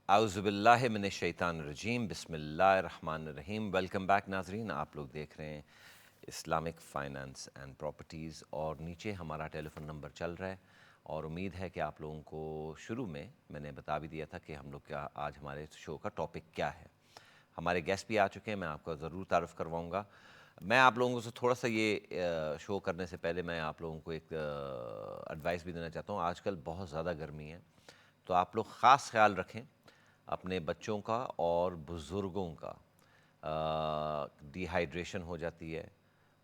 اعوذ باللہ من الشیطان الرجیم، بسم اللہ الرحمن الرحیم۔ ویلکم بیک ناظرین، آپ لوگ دیکھ رہے ہیں اسلامک فائنانس اینڈ پراپرٹیز، اور نیچے ہمارا ٹیلی فون نمبر چل رہا ہے، اور امید ہے کہ آپ لوگوں کو شروع میں نے بتا بھی دیا تھا کہ ہم لوگ کا آج ہمارے شو کا ٹاپک کیا ہے۔ ہمارے گیسٹ بھی آ چکے ہیں، میں آپ کو ضرور تعارف کرواؤں گا۔ میں آپ لوگوں سے تھوڑا سا یہ شو کرنے سے پہلے میں آپ لوگوں کو ایک ایڈوائس بھی دینا چاہتا ہوں۔ آج کل بہت زیادہ گرمی ہے، تو آپ لوگ خاص خیال رکھیں اپنے بچوں کا اور بزرگوں کا۔ ڈی ہائیڈریشن ہو جاتی ہے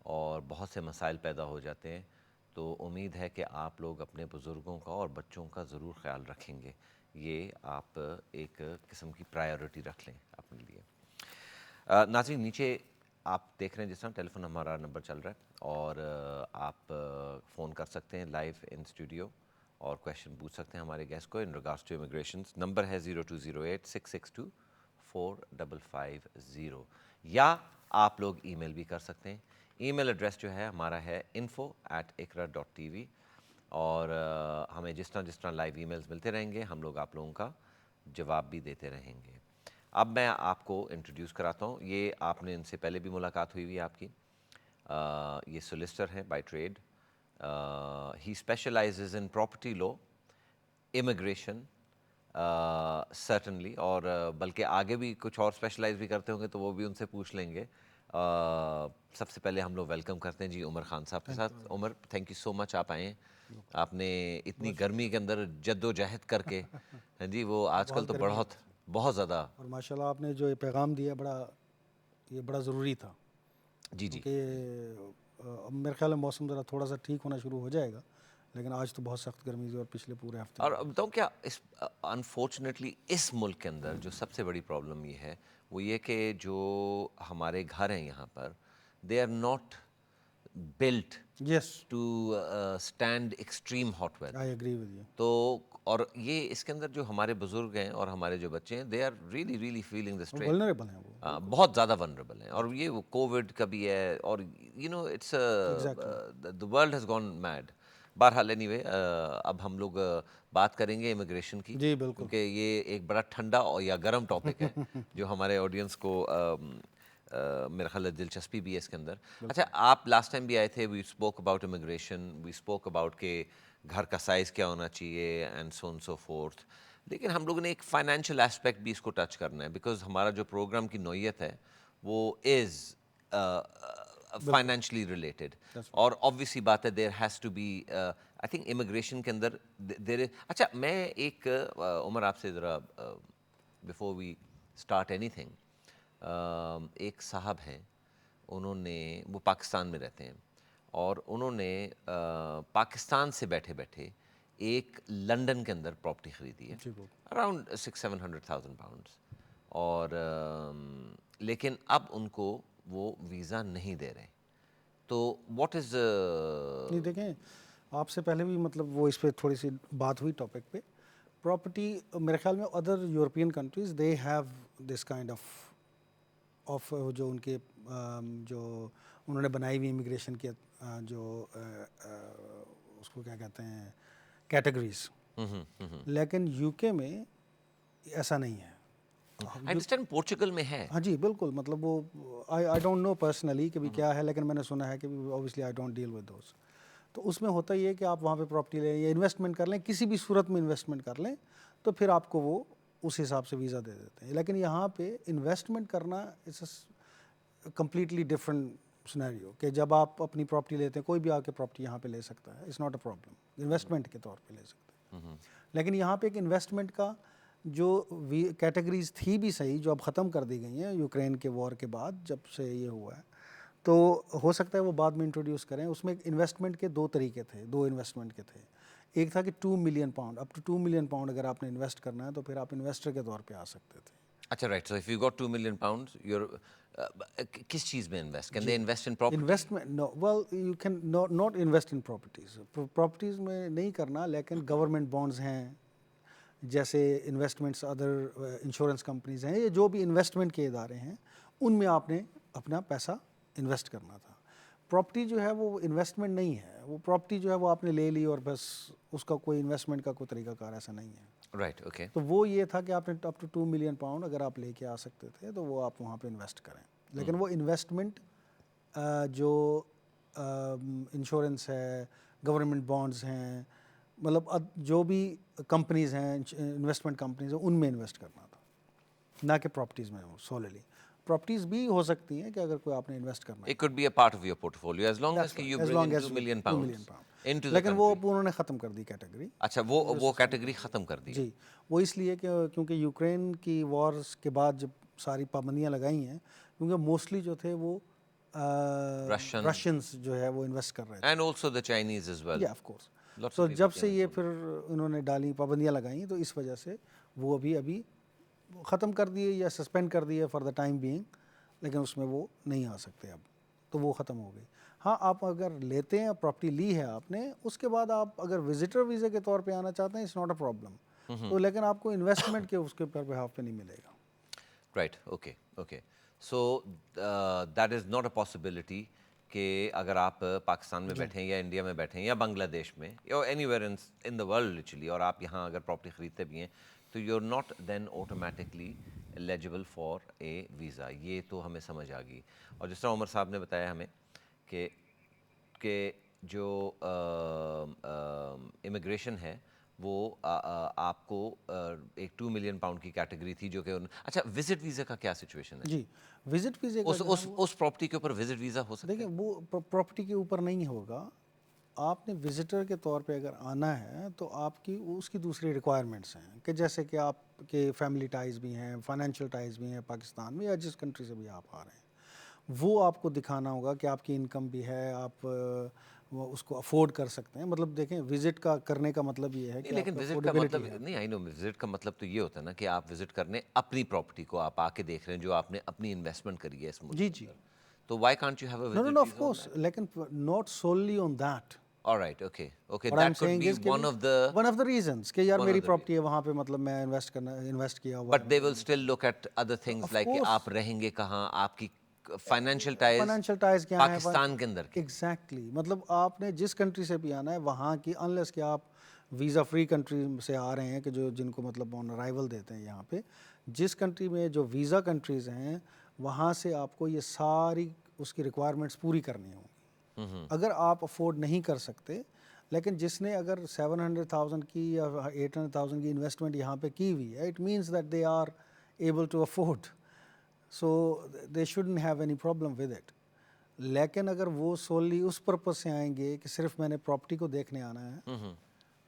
اور بہت سے مسائل پیدا ہو جاتے ہیں، تو امید ہے کہ آپ لوگ اپنے بزرگوں کا اور بچوں کا ضرور خیال رکھیں گے۔ یہ آپ ایک قسم کی پرائیورٹی رکھ لیں اپنے لیے۔ ناظرین، نیچے آپ دیکھ رہے ہیں جس طرح ٹیلی فون ہمارا نمبر چل رہا ہے، اور آپ فون کر سکتے ہیں لائیو ان اسٹوڈیو اور کویشچن پوچھ سکتے ہیں ہمارے گیسٹ کو in regards to immigration. Number ہے 0208662550، یا آپ لوگ ای میل بھی کر سکتے ہیں۔ ای میل ایڈریس جو ہے ہمارا ہے info@iqra.tv، اور ہمیں جس طرح لائیو ای میلز ملتے رہیں گے ہم لوگ آپ لوگوں کا جواب بھی دیتے رہیں گے۔ اب میں آپ کو انٹروڈیوس کراتا ہوں، یہ آپ نے ان سے پہلے بھی ملاقات ہوئی ہے آپ کی۔ یہ سولیسٹر ہیں by trade. He specialises in property law, immigration certainly, اور بلکہ آگے بھی کچھ اور اسپیشلائز بھی کرتے ہوں گے تو وہ بھی ان سے پوچھ لیں گے۔ سب سے پہلے ہم لوگ ویلکم کرتے ہیں جی عمر خان صاحب کے ساتھ۔ عمر، تھینک یو سو مچ آپ آئے ہیں۔ آپ نے اتنی گرمی کے اندر جد و جہد کر کے، ہاں جی، وہ آج کل تو بہت زیادہ، اور ماشاءاللہ آپ نے جو یہ پیغام دیا یہ بڑا ضروری تھا، جی کیونکہ اب میرے خیال میں موسم ذرا تھوڑا سا ٹھیک ہونا شروع ہو جائے گا، لیکن آج تو بہت سخت گرمی تھی اور پچھلے پورے ہفتے اور بتاؤں کیا، انفارچونیٹلی اس ملک کے اندر جو سب سے بڑی پرابلم یہ ہے وہ یہ کہ جو ہمارے گھر ہیں یہاں پر، they are not built yes to stand extreme hot weather. I agree with you. تو اور یہ اس کے اندر جو ہمارے بزرگ ہیں اور ہمارے جو بچے ہیں، they are really feeling the strain, vulnerable ہیں وہ بہت زیادہ ونریبل ہیں۔ اور یہ وہ کووڈ کا بھی ہے، اور it's the world has gone mad. بہرحال اینی وے، اب ہم لوگ بات کریں گے امیگریشن کی، جی بالکل۔ کیونکہ یہ ایک بڑا ٹھنڈا اور یا گرم ٹاپک ہے جو ہمارے آڈینس کو میرا خیال ہے دلچسپی بھی ہے اس کے اندر۔ اچھا، آپ لاسٹ ٹائم بھی آئے تھے، we spoke about immigration, we spoke about کہ گھر کا سائز کیا ہونا چاہیے and so on so fourth, لیکن ہم لوگوں نے ایک فائنینشیل ایسپیکٹ بھی اس کو ٹچ کرنا ہے، بیکاز ہمارا جو پروگرام کی نوعیت ہے وہ از فائنینشلی ریلیٹڈ، اور آبویسلی بات ہے there has to be I think immigration کے اندر دیر۔ اچھا، میں ایک عمر آپ سے ذرا before we start anything, ایک صاحب ہیں، انہوں نے، وہ پاکستان میں رہتے ہیں، اور انہوں نے پاکستان سے بیٹھے بیٹھے ایک لنڈن کے اندر پراپرٹی خریدی ہے، اراؤنڈ 600-700,000 پاؤنڈس، اور لیکن اب ان کو وہ ویزا نہیں دے رہے۔ تو واٹ از نہیں، دیکھیں، آپ سے پہلے بھی مطلب وہ اس پہ تھوڑی سی بات ہوئی ٹاپک پہ پراپرٹی۔ میرے خیال میں other European countries they have this kind of جو ان کے جو انہوں نے بنائی ہوئی امیگریشن کی جو اس کو کیا کہتے ہیں کیٹیگریز، لیکن یو کے میں ایسا نہیں ہے۔ آئی انڈرسٹینڈ پورچوگل میں ہے؟ ہاں جی بالکل، مطلب وہ آئی ڈونٹ نو پرسنلی کہ بھی کیا ہے، لیکن میں نے سنا ہے کہ obviously I don't deal with those. تو اس میں ہوتا یہ ہے کہ آپ وہاں پہ پراپرٹی لیں یا انویسٹمنٹ کر لیں، کسی بھی صورت میں انویسٹمنٹ کر لیں تو پھر آپ کو وہ اس حساب سے ویزا دے دیتے ہیں، لیکن یہاں پہ انویسٹمنٹ کرنا it's a completely different scenario, کہ جب آپ اپنی پراپرٹی لیتے ہیں، کوئی بھی آ کے پراپرٹی یہاں پہ لے سکتا ہے، it's not a problem, investment کے طور پہ لے سکتے ہیں۔ لیکن یہاں پہ ایک انویسٹمنٹ کا جو کیٹیگریز تھی بھی صحیح، جو اب ختم کر دی گئی ہیں یوکرین کے وار کے بعد جب سے یہ ہوا ہے، تو ہو سکتا ہے وہ بعد میں انٹروڈیوس کریں۔ اس میں انویسٹمنٹ کے دو طریقے تھے، دو انویسٹمنٹ کے تھے۔ ایک تھا کہ 2 million pound, up to 2 million pound اگر آپ نے انویسٹ کرنا ہے تو پھر آپ انویسٹر کے طور پہ آ سکتے تھے۔ اچھا، right, so if you got 2 million pound, your کس چیز میں invest can they invest in property? Investment no, well you can not invest in properties, properties میں نہیں کرنا، لیکن گورنمنٹ بانڈز ہیں، جیسے انویسٹمنٹس ادر انشورنس کمپنیز ہیں، یہ جو بھی انویسٹمنٹ کے ادارے ہیں ان میں آپ نے اپنا پیسہ انویسٹ کرنا تھا۔ پراپرٹی جو ہے وہ انویسٹمنٹ نہیں ہے، وہ پراپرٹی جو ہے وہ آپ نے لے لی اور بس اس کا کوئی انویسٹمنٹ کا کوئی طریقہ کار ایسا نہیں ہے۔ Right, okay. تو وہ یہ تھا کہ آپ نے اپ ٹو 2 ملین پاؤنڈ اگر آپ لے کے آ سکتے تھے تو وہ آپ وہاں پہ انویسٹ کریں. لیکن وہ انویسٹمنٹ جو انشورنس ہے, گورنمنٹ بانڈز ہیں, مطلب جو بھی کمپنیز ہیں انویسٹمنٹ کمپنیز ہیں ان میں انویسٹ کرنا تھا, نہ کہ پراپرٹیز میں سوللی. پراپرٹیز بھی ہو سکتی ہیں کہ اگر کوئی آپ نے انویسٹ کرنا ہے, It could be a part of your portfolio as long as کہ you as bring long in as 2 million 2 million pounds pound. into the لیکن وہ country. انہوں نے ختم کر دی کیٹیگری. اچھا وہ کیٹیگری ختم کر دی. جی, وہ اس لیے کہ کیونکہ یوکرین کی وارز کے بعد جب ساری پابندیاں لگائی ہیں, کیونکہ موسٹلی جو تھے وہ رشینز جو ہے وہ انویسٹ کر رہے تھے. And also the Chinese as well. یا آف کورس. Lots تو of people جب سے came یہ from- پھر انہوں نے ڈالی پابندیاں لگائیں تو اس وجہ سے وہ ابھی ختم کر دیے یا سسپینڈ کر دیے فار دا ٹائم بینگ, لیکن اس میں وہ نہیں آ سکتے اب, تو وہ ختم ہو گئی. ہاں آپ اگر لیتے ہیں, پراپرٹی لی ہے آپ نے, اس کے بعد آپ اگر وزٹر ویزے کے طور پہ آنا چاہتے ہیں, اٹس ناٹ اے پرابلم. تو لیکن آپ کو انویسٹمنٹ کے اس کے پر بہاف پہ نہیں ملے گا. Right, okay. So that is not a possibility کہ اگر آپ پاکستان میں بیٹھیں یا انڈیا میں بیٹھیں یا بنگلہ دیش میں یا anywhere in the world literally, اور آپ یہاں اگر پراپرٹی خریدتے بھی ہیں تو you are not then automatically eligible for a visa. یہ تو ہمیں سمجھ آ گئی. اور جس طرح عمر صاحب نے بتایا ہمیں کہ جو امیگریشن ہے وہ آپ کو ایک 2 ملین پاؤنڈ کی کیٹیگری تھی جو کہ اچھا وزٹ ویزا کا کیا سچویشن ہے؟ جی, وزٹ ویزے کا اس پراپرٹی کے اوپر وزٹ ویزا ہو سکتا ہے؟ دیکھیں وہ پراپرٹی کے اوپر نہیں ہوگا. آپ نے وزٹر کے طور پہ اگر آنا ہے تو آپ کی اس کی دوسری ریکوائرمنٹس ہیں کہ جیسے کہ آپ کے فیملی ٹائز بھی ہیں, فائنینشیل ٹائز بھی ہیں پاکستان میں یا جس کنٹری سے بھی آپ آ رہے ہیں, وہ آپ کو دکھانا ہوگا کہ آپ کی انکم بھی ہے, آپ اس کو افورڈ کر سکتے ہیں. مطلب دیکھیں وزٹ کا کرنے کا مطلب یہ ہے کہ لیکن وزٹ کا مطلب نہیں, آئی نو وزٹ کا مطلب تو یہ ہوتا ہے نا کہ آپ وزٹ کرنے اپنی پراپرٹی کو آپ آ کے دیکھ رہے ہیں جو آپ نے اپنی انویسٹمنٹ کری ہے اس ملک. جی, تو why can't you have a visit no of course, لیکن not solely on that. Alright, okay, What I'm that could saying be is کہ one of the reasons کہ یار میری پراپرٹی ہے وہاں پہ, مطلب میں انویسٹ کیا ہوا. but they will still look at other things like کہ آپ رہیں گے کہاں, آپ کی فائنینشیل ٹائز کیا ہے پاکستان کے اندر کے. ایگزیکٹلی, مطلب آپ نے جس کنٹری سے بھی آنا ہے وہاں کی, انلیس کہ آپ ویزا فری کنٹری سے آ رہے ہیں کہ جن کو مطلب آن ارائیول دیتے ہیں یہاں پہ, جس کنٹری میں جو ویزا کنٹریز ہیں وہاں سے آپ کو یہ ساری اس کی ریکوائرمنٹس پوری کرنی ہوں گی. اگر آپ افورڈ نہیں کر سکتے, لیکن جس نے اگر 700,000 کی یا 800,000 کی انویسٹمنٹ یہاں پہ کی ہوئی ہے, it means that they are able to afford, so they shouldn't have any problem with it. لیکن اگر وہ سوللی اس پرپز سے آئیں گے کہ صرف میں نے پراپرٹی کو دیکھنے آنا ہے,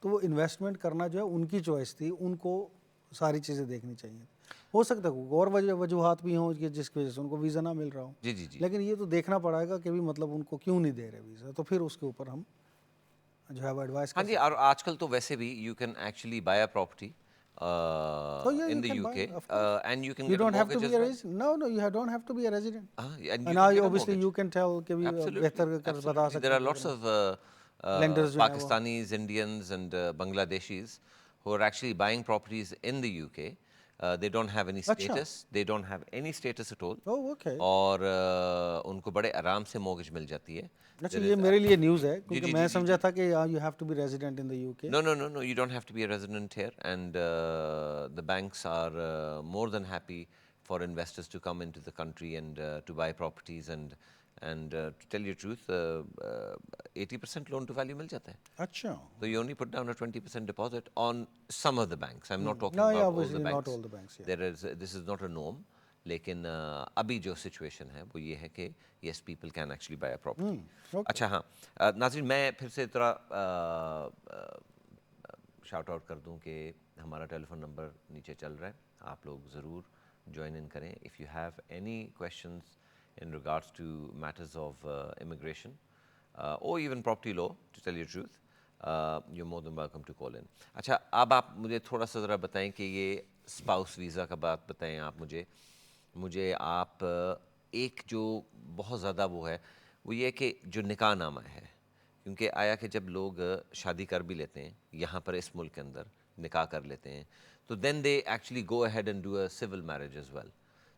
تو وہ انویسٹمنٹ کرنا جو ہے ان کی چوائس تھی, ان کو ساری چیزیں دیکھنی چاہیے. ہو سکتا ہے اور وجوہات بھی ہوں جس کی وجہ سے ان کو ویزا نہ مل رہا ہو, جی لیکن یہ تو دیکھنا پڑے گا کہ بھی مطلب ان کو کیوں نہیں دے رہے ویزا, تو پھر اس کے اوپر ہم جو ہے وہ ایڈوائز. ہاں جی, اور آج کل تو ویسے بھی you can actually by a property in the UK and you can You get a don't have to mortgage be as a well. resident. No, you don't have to be a resident. And And you can I get a obviously mortgage. you can tell کہ بھی بہتر کر بتا سکتے. There are lots of Lenders جو ہیں وہ. Pakistanis, Indians and Bangladeshis who are actually buying properties in the UK. They don't have any status. They don't have any status at all. Oh, okay. اور ان کو بڑے آرام سے mortgage مل جاتی ہے. اچھا, یہ میرے لیے نیوز ہے کیونکہ میں سمجھا تھا کہ you have to be resident in the UK. No, you don't have to be a resident here, and the banks are more than happy for investors to come into the country and to buy properties and to tell you the truth, 80% loan to value مل جاتا ہے. اچھا. So you only put down a 20% deposit on some of the banks. I'm not talking No, about all obviously the banks. not all the banks, yeah. This is not a norm. لیکن ابھی جو situation ہے وہ یہ ہے کہ yes people can actually by a property. اچھا ہاں ناظرین, میں پھر سے ذرا شاؤٹ آؤٹ کر دوں کہ ہمارا ٹیلی فون نمبر نیچے چل رہا ہے, آپ لوگ ضرور جوائن ان کریں. If you have any questions in regards to matters of immigration اور even property law, to tell you truth, you more than welcome to call in. اچھا, اب آپ مجھے تھوڑا سا ذرا بتائیں کہ یہ اسپاؤس ویزا کا بات بتائیں آپ مجھے آپ ایک جو بہت زیادہ وہ ہے وہ یہ کہ جو نکاح نامہ ہے, کیونکہ آیا کہ جب لوگ شادی کر بھی لیتے ہیں یہاں پر اس ملک کے اندر نکاح کر لیتے ہیں تو then they actually go ahead and do a civil marriage as well.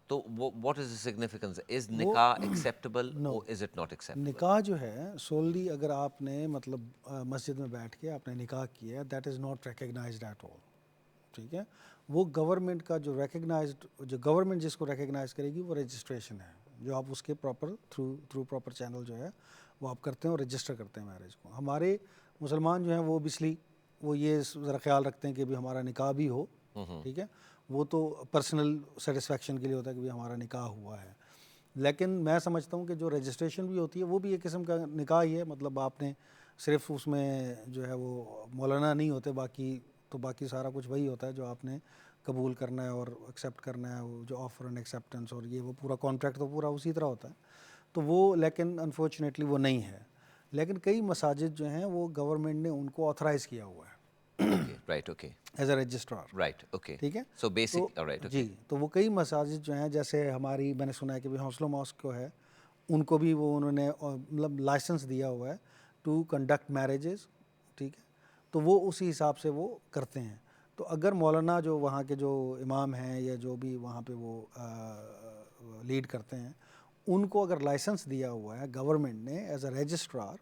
تو what is the significance, is nikah acceptable اور از اٹ ناٹ ایکسیپٹیبل؟ نکاح جو ہے سوللی اگر آپ نے مطلب مسجد میں بیٹھ کے آپ نے نکاح کیا, that is not recognised at all. ٹھیک ہے. وہ گورنمنٹ کا جو ریکگنائزڈ, جو گورنمنٹ جس کو ریکگنائز کرے گی وہ رجسٹریشن ہے, جو آپ اس کے پراپر تھرو پراپر چینل جو ہے وہ آپ کرتے ہیں اور رجسٹر کرتے ہیں میرج کو. ہمارے مسلمان جو ہیں وہ اوبیسلی وہ یہ ذرا خیال رکھتے ہیں کہ بھی ہمارا نکاح بھی ہو, ٹھیک ہے. وہ تو پرسنل سیٹسفیکشن کے لیے ہوتا ہے کہ بھی ہمارا نکاح ہوا ہے. لیکن میں سمجھتا ہوں کہ جو رجسٹریشن بھی ہوتی ہے وہ بھی ایک قسم کا نکاح ہی ہے. مطلب آپ نے صرف اس میں جو ہے وہ مولانا نہیں ہوتے, باقی سارا کچھ وہی ہوتا ہے جو آپ نے قبول کرنا ہے اور ایکسیپٹ کرنا ہے, وہ جو آفر اینڈ ایکسیپٹنس اور یہ وہ پورا کانٹریکٹ تو پورا اسی طرح ہوتا ہے. تو وہ لیکن انفارچونیٹلی وہ نہیں ہے. لیکن کئی مساجد جو ہیں وہ گورنمنٹ نے ان کو آتھرائز کیا ہوا ہے right, okay, as a registrar, right, okay. ٹھیک ہے. So basic, right, okay. جی, تو وہ کئی مساجد جو ہیں, جیسے ہماری میں نے سنا ہے کہ بھی حوصلہ ماسک کو ہے, ان کو بھی وہ انہوں نے مطلب لائسنس دیا ہوا ہے ٹو کنڈکٹ میرجز, ٹھیک ہے. تو وہ اسی حساب سے وہ کرتے ہیں. تو اگر مولانا جو وہاں کے جو امام ہیں یا جو بھی وہاں پہ وہ لیڈ کرتے ہیں, ان کو اگر لائسنس دیا ہوا ہے گورنمنٹ نے ایز اے رجسٹرار,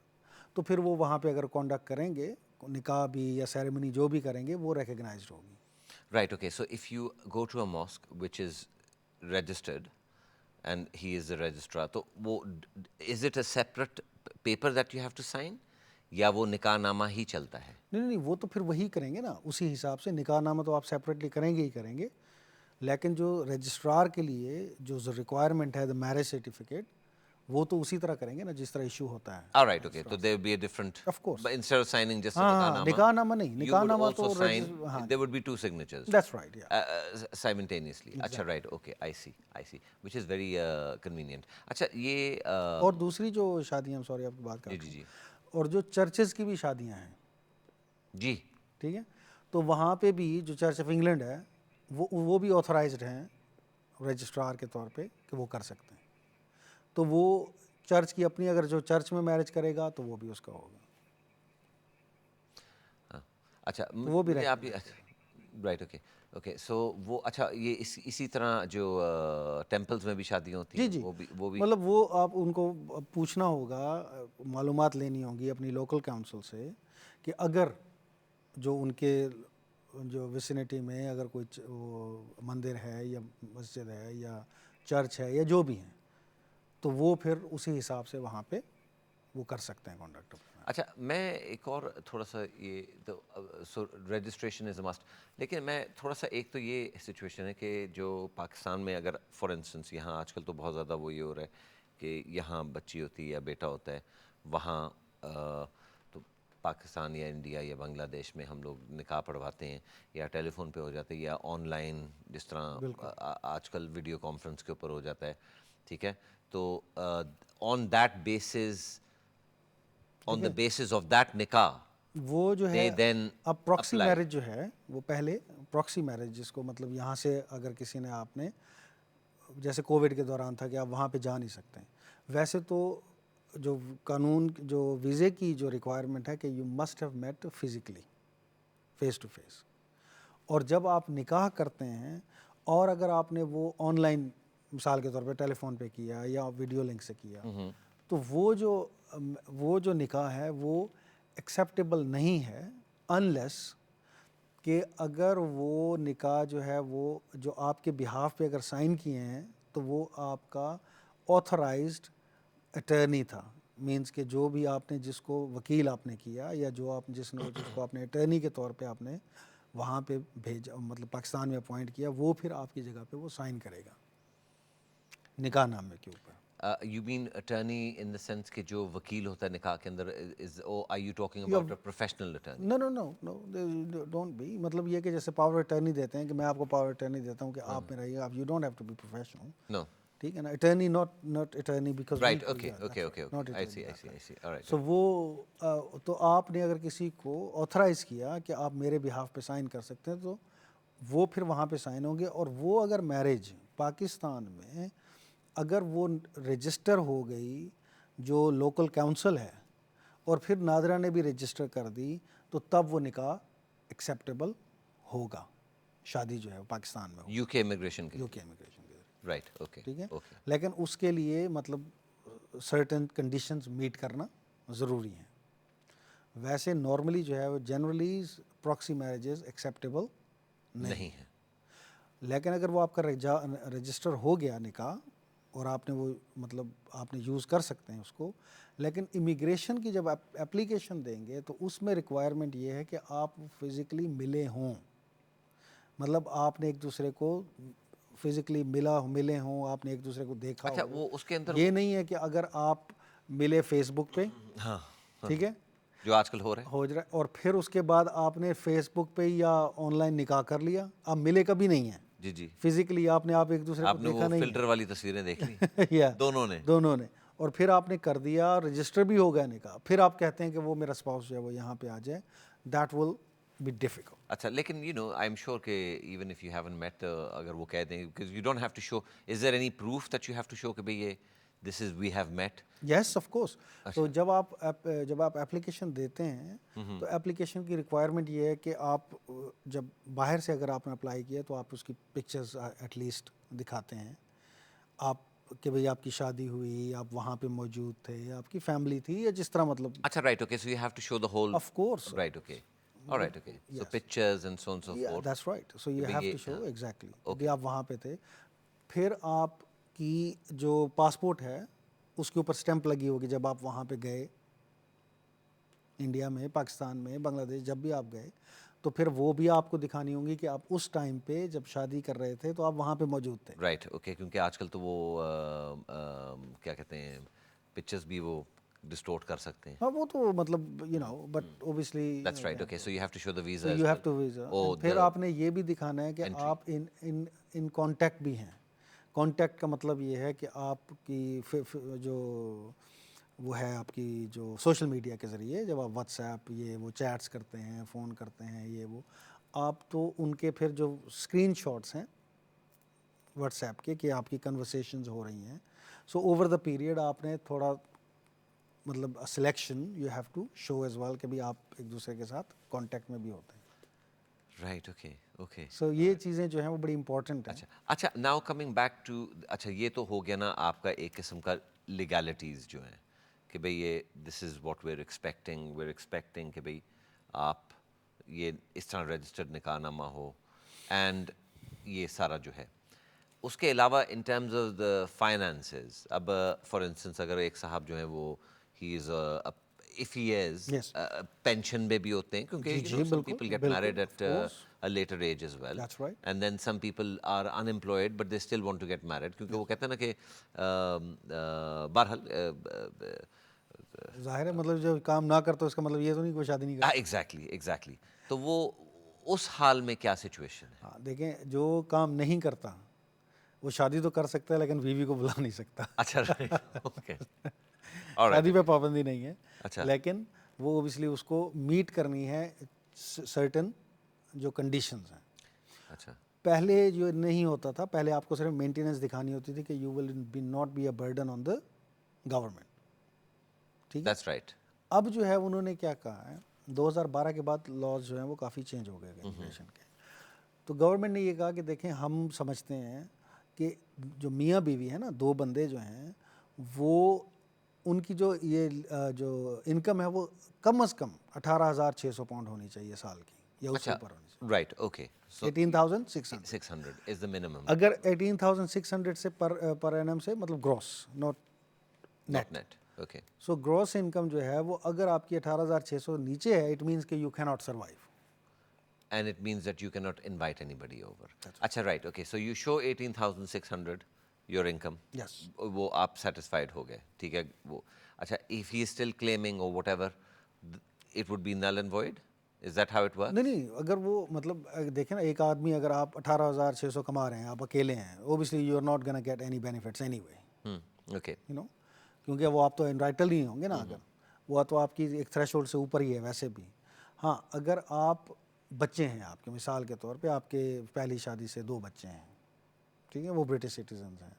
تو پھر وہ وہاں پہ اگر کنڈکٹ کریں گے نکاح بھی یا سیریمنی جو بھی کریں گے وہ ریکگنائزڈ ہوگی. Right, okay. So if you go to a mosque which is registered and he is the registrar, so is it a separate paper that you have to sign? یا وہ نکاح نامہ ہی چلتا ہے؟ نہیں, وہ تو پھر وہی کریں گے نا, اسی حساب سے نکاح نامہ تو آپ سیپریٹلی کریں گے ہی کریں گے. لیکن جو رجسٹرار کے لیے جو ریکوائرمنٹ ہے دا میرج سرٹیفکیٹ, وہ تو اسی طرح کریں گے نا جس طرح ایشو ہوتا ہے. All right, okay. So there will be a different, Of course. but instead of signing just a ہاں, نکاح نامہ نہیں, you نکاح would نامہ also تو sign, there would be two signatures. That's right, yeah. Simultaneously. اچھا, right, okay, I see, which is very convenient. اچھا, یہ اور دوسری جو شادیاں, سوری آپ کی بات کر, جی اور جو چرچز کی بھی شادیاں ہیں, جی, ٹھیک ہے, تو وہاں پہ بھی جو چرچ آف انگلینڈ ہے وہ بھی آتھرائزڈ ہیں رجسٹرار کے طور پہ کہ وہ کر سکتے ہیں. تو وہ چرچ کی اپنی, اگر جو چرچ میں میرج کرے گا تو وہ بھی اس کا ہوگا. اچھا, وہ بھی آپ رائٹ, اوکے. سو وہ اچھا, یہ اسی طرح جو ٹیمپلز میں بھی شادیاں ہوتی ہیں, وہ بھی مطلب وہ آپ ان کو پوچھنا ہوگا, معلومات لینی ہوگی اپنی لوکل کاؤنسل سے کہ اگر جو ان کے جو ویسینٹی میں اگر کوئی مندر ہے یا مسجد ہے یا چرچ ہے یا جو بھی ہیں, تو وہ پھر اسی حساب سے وہاں پہ وہ کر سکتے ہیں کانڈکٹ. اچھا, میں ایک اور تھوڑا سا, یہ تو سو رجسٹریشن از اے مسٹ, لیکن میں تھوڑا سا, ایک تو یہ سچویشن ہے کہ جو پاکستان میں اگر فار انسٹنس یہاں آج کل تو بہت زیادہ وہ یہ ہو رہا ہے کہ یہاں بچی ہوتی ہے یا بیٹا ہوتا ہے, وہاں تو پاکستان یا انڈیا یا بنگلہ دیش میں ہم لوگ نکاح پڑھواتے ہیں یا ٹیلی فون پہ ہو جاتے ہیں یا آن لائن, جس طرح آج کل ویڈیو کانفرنس کے اوپر ہو جاتا ہے, ٹھیک ہے. تو on that basis, on the basis of that نکاح, وہ جو ہے then اب پراکسی میرج جو ہے وہ پہلے پراکسی میرج, جس کو مطلب یہاں سے اگر کسی نے, آپ نے جیسے کووڈ کے دوران تھا کہ آپ وہاں پہ جا نہیں سکتے ہیں, ویسے تو جو قانون جو ویزے کی جو ریکوائرمنٹ ہے کہ you must have met physically face to face, اور جب آپ نکاح کرتے ہیں اور اگر آپ نے وہ آن لائن مثال کے طور پہ ٹیلی فون پہ کیا یا ویڈیو لنک سے کیا, تو وہ جو نکاح ہے وہ ایکسیپٹیبل نہیں ہے انلیس کہ اگر وہ نکاح جو ہے وہ جو آپ کے بہاف پہ اگر سائن کیے ہیں تو وہ آپ کا آتھرائزڈ اٹرنی تھا. مینس کہ جو بھی آپ نے, جس کو وکیل آپ نے کیا یا جو آپ جس کو آپ نے اٹرنی کے طور پہ آپ نے وہاں پہ بھیجا, مطلب پاکستان میں اپوائنٹ کیا, وہ پھر آپ کی جگہ پہ وہ سائن کرے گا نکاح نامے کے اوپر. you mean attorney in the sense کہ جو وکیل ہوتا ہے نکاح کے اندر, are you talking about a professional attorney? No, don't be. مطلب یہ کہ جیسے پاور اٹرنی دیتے ہیں کہ میں آپ کو پاور اٹرنی دیتا ہوں کہ آپ میں رہیے, آپ, you don't have to be professional. No. ٹھیک ہے نا, attorney not attorney because Right, okay, I see, all right. So وہ تو آپ نے اگر کسی کو آتھرائز کیا کہ آپ میرے بہاف پہ سائن کر سکتے ہیں, تو وہ پھر وہاں پہ سائن ہوں گے. اور وہ اگر میرج پاکستان میں اگر وہ رجسٹر ہو گئی جو لوکل کاؤنسل ہے اور پھر ناظرہ نے بھی رجسٹر کر دی, تو تب وہ نکاح ایکسیپٹیبل ہوگا, شادی جو ہے پاکستان میں ہوگی, UK immigration کے UK امیگریشن کے ذریعے. رائٹ, اوکے, ٹھیک ہے, لیکن اس کے لیے مطلب سرٹن کنڈیشنز میٹ کرنا ضروری ہیں. ویسے نارملی جو ہے وہ جنرلی پراکسی میرجز ایکسیپٹیبل نہیں ہے. لیکن اگر وہ آپ کا رجسٹر ہو گیا نکاح اور آپ نے وہ مطلب آپ نے یوز کر سکتے ہیں اس کو, لیکن امیگریشن کی جب آپ اپلیکیشن دیں گے تو اس میں ریکوائرمنٹ یہ ہے کہ آپ فزیکلی ملے ہوں, مطلب آپ نے ایک دوسرے کو فزیکلی ملے ہوں, آپ نے ایک دوسرے کو دیکھا اچھا, ہو. وہ اس کے اندر یہ نہیں ہے کہ اگر آپ ملے فیس بک پہ, ہاں ٹھیک ہے, جو آج کل ہو رہا ہے. ہو جائے, اور پھر اس کے بعد آپ نے فیس بک پہ یا آن لائن نکاح کر لیا, آپ ملے کبھی نہیں ہیں جی جی, فزیکلی, آپ ایک دوسرے کو آپ نے دیکھا وہ نہیں فلٹر والی تصویریں دیکھ لی ہے یا دونوں نے. دونوں نے, اور پھر آپ نے کر دیا, رجسٹر بھی ہو گیا نکاح, پھر آپ کہتے ہیں کہ وہ میرا اسپاؤس جو ہے وہ یہاں پہ آ جائے, دیٹ ول بی ڈیفیکلٹ. اچھا, لیکن you know I am sure کہ even if you haven't met, اگر وہ کہہ دیں, because you don't have to show, is there any proof that you have to show کہ بھئی یہ this is we have met. Yes of course. تو جب آپ اپلیکیشن دیتے ہیں تو اپلیکیشن کی ریکوائرمنٹ یہ ہے کہ آپ جب باہر سے اگر آپ نے اپلائی کیا تو آپ اس کی پکچرز ایٹ لیسٹ دکھاتے ہیں, آپ کہ بھئی آپ کی شادی ہوئی, آپ وہاں پہ موجود تھے, آپ کی فیملی تھی, یا جس طرح مطلب. اچھا, right, okay, so you have to show the whole. Of course, right, okay, alright, okay, so pictures and so on so forth. That's right. So you have to show exactly کہ Okay. آپ وہاں پہ تھے. پھر آپ کی جو passport ہے اس کے اوپر اسٹیمپ لگی ہوگی جب آپ وہاں پہ گئے, انڈیا میں, پاکستان میں, بنگلہ دیش, جب بھی آپ گئے تو پھر وہ بھی آپ کو دکھانی ہوں گی کہ آپ اس ٹائم پہ جب شادی کر رہے تھے تو آپ وہاں پہ موجود تھے. رائٹ, اوکے, کیونکہ آج کل تو وہ کیا کہتے ہیں, پکچرز بھی وہ ڈسٹورٹ کر سکتے ہیں. ہاں وہ تو مطلب you know, but obviously that's right, okay, so you have to show the visa. You have to visa. پھر آپ نے یہ بھی دکھانا ہے کہ آپ ان کانٹیکٹ بھی ہیں. کانٹیکٹ کا مطلب یہ ہے کہ آپ کی جو وہ ہے آپ کی جو سوشل میڈیا کے ذریعے جب آپ واٹس ایپ یہ وہ چیٹس کرتے ہیں, فون کرتے ہیں, یہ وہ, آپ تو ان کے پھر جو اسکرین شاٹس ہیں واٹس ایپ کے کہ آپ کی کنورسیشنز ہو رہی ہیں, سو اوور دا پیریڈ آپ نے تھوڑا مطلب selection you have to show as well کہ بھی آپ ایک دوسرے کے ساتھ کانٹیکٹ میں بھی ہوتے ہیں. Right, okay, okay. سو یہ چیزیں جو ہیں وہ بڑی امپورٹنٹ ہیں. اچھا, ناؤ کمنگ بیک ٹو, اچھا یہ تو ہو گیا نا آپ کا ایک قسم کا لیگیلٹیز جو ہیں کہ بھئی یہ this is what where expecting کہ بھئی آپ یہ اس طرح رجسٹرڈ نکاح نامہ ہو اینڈ یہ سارا جو ہے. اس کے علاوہ in terms of the finances, اب فار انسٹنس اگر ایک صاحب جو ہیں وہ ہی از if he is pension میں بھی ہوتے ہیں, کیونکہ you know some people get married at a later age as well. That's right. And then some people are unemployed but they still want to get married, کیونکہ وہ کہتے ہیں نا کہ بہرحال ظاہر ہے مطلب جو کام نہ کرتا اس کا مطلب یہ تو نہیں کوئی شادی نہیں کرتا. ایگزیکٹلی, تو وہ اس حال میں کیا سچویشن ہے؟ ہاں دیکھیں, جو کام نہیں کرتا وہ شادی تو کر سکتا ہے لیکن بیوی کو بلا نہیں سکتا. اچھا, اوکے, شادی پہ پابندی نہیں ہے, اچھا, لیکن وہ اوبیسلی اس کو میٹ کرنی ہے سرٹن جو کنڈیشنز ہیں. اچھا, پہلے جو نہیں ہوتا تھا, پہلے آپ کو صرف مینٹیننس دکھانی ہوتی تھی کہ you will be not be a burden on the government, ٹھیک ہے. That's right. اب جو ہے انہوں نے کیا کہا ہے, 2012 کے بعد لاز جو ہیں وہ کافی چینج ہو گئے امیگریشن کے. تو گورنمنٹ نے یہ کہا کہ دیکھیں ہم سمجھتے ہیں کہ جو میاں بیوی ہیں نا, دو بندے جو ہیں, وہ ان کی جو یہ جو انکم ہے وہ کم از کم 18,600 پاؤنڈ ہونی چاہیے سال کی, یا اس سے اوپر ہونی چاہیے. Right, okay, so 18,600 is the minimum. اگر 18,600 سے پر اینم سے مطلب gross, not net, okay. So gross income جو ہے وہ اگر آپ کی 18,600 نیچے ہے, اٹ مینس کہ یو کی not survive. And it means that you cannot invite anybody over. Acha, right, okay, so you show 18,600 your income. Yes. وہ آپ satisfied ہو گئے, ٹھیک ہے. وہ اچھا, if he is still claiming or whatever, it would be null and void? Is that how it works? نہیں, اگر وہ مطلب دیکھیں نا, ایک آدمی اگر آپ 18,600 کما رہے ہیں, آپ اکیلے ہیں, obviously you are not gonna get any benefits anyway, okay, you know, کیونکہ وہ آپ تو انٹائٹل نہیں ہوں گے نا, اگر وہ تو آپ کی ایک تھریش ہولڈ سے اوپر ہی ہے ویسے بھی. ہاں, اگر آپ بچے ہیں, آپ کے مثال کے طور پہ آپ کے پہلی شادی سے 2 بچے ہیں, ٹھیک ہے, وہ برٹش سٹیزنز ہیں,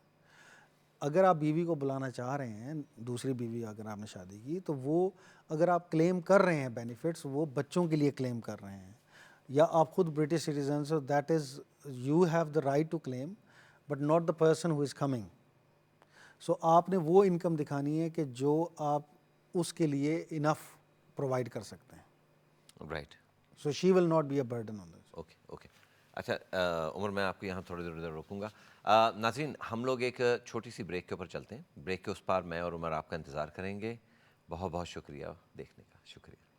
اگر آپ بیوی کو بلانا چاہ رہے ہیں, دوسری بیوی اگر آپ نے شادی کی, تو وہ اگر آپ کلیم کر رہے ہیں بینیفٹس, وہ بچوں کے لیے کلیم کر رہے ہیں, یا آپ خود برٹش سٹیزنز ہو, that is you have the right to claim but not the person who is coming. So آپ نے وہ انکم دکھانی ہے کہ جو آپ اس کے لیے انف پرووائڈ کر سکتے ہیں. Right, So she will not be a burden on this. Okay, okay. اچھا عمر میں آپ کو یہاں تھوڑی دیر روکوں گا. ناظرین ہم لوگ ایک چھوٹی سی بریک کے اوپر چلتے ہیں. بریک کے اس پار میں اور عمر آپ کا انتظار کریں گے. بہت بہت شکریہ دیکھنے کا. شکریہ.